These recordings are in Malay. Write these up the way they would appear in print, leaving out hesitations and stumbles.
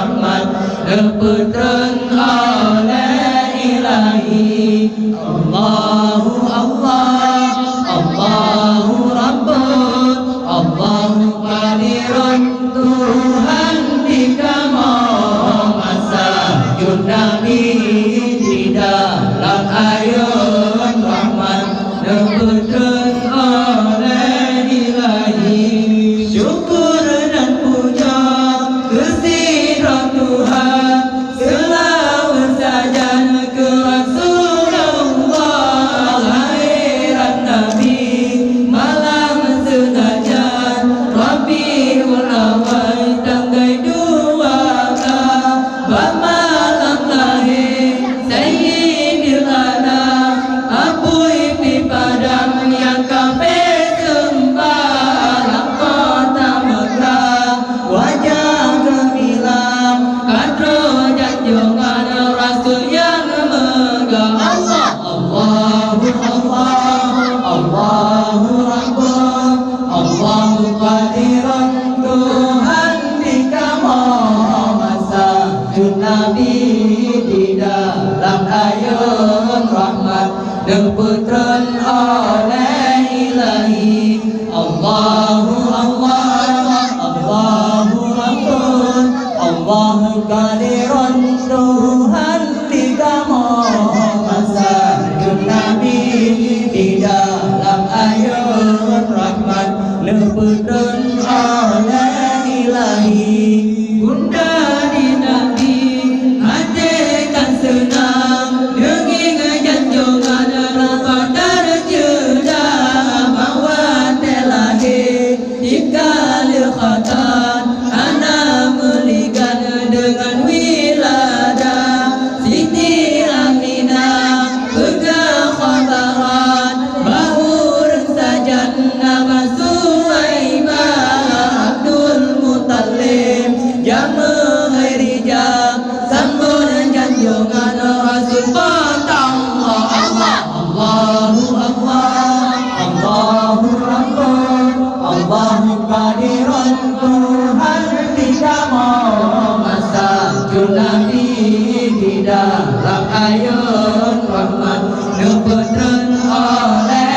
rahmat Neputran oleh ilahi Allahu Allah Allahu Rabbun Allahu Qadirun Tuhan dikamu masa Nabi di dalam ayat rahmat Neputran oleh ilahi syukur dan puja kehadirat Tuhan selawat saja ke Rasulullah akhirat Nabi malam senajan Rabiul Awal tanggal 2 malam lahir Sayyidil Anam apui pi padam yang kafe sembah kota Mekah wajah gemilang kadro janjongan Rasul yang megah Allah Allahu Allah Allahu Rabbun Allahu Qadirun Tuhan dikamu masa Nabi di dalam ayat rahmat Neputran oleh ilahi Allahu Allah Allahu Rabbun Allahu Qadirun Tuhan dikamu masa Nabi di dalam ayat rahmat Neputran oleh ilahi Bunda di Nabi hatikan senang denging janjongan rapat terjedah bawa telahir jika likhatan anak meligan dengan wiladah Siti Aminah pegang khabaran bahur sajan nama Suwaibah Abdul Muttalib jamaah rijal sambut janjongan Rasul patang Allah Allahu Allah Allahu Rabbun Allahu Qadirun Tuhan dikamu masa Nabi di dalam ayat rahmat Neputran oleh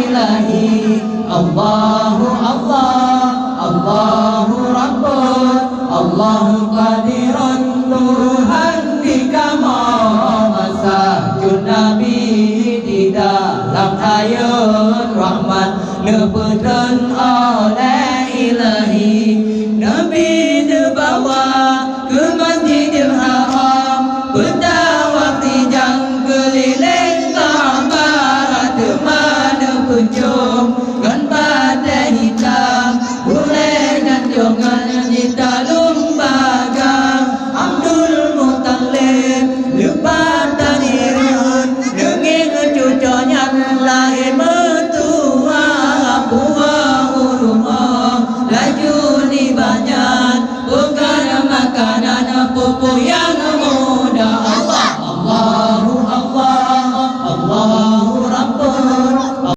ilahi Allahu Allah Allahu Rabbun Allahu Qadirun Tuhan dikamu masa Nabi di dalam ayat rahmat Neputran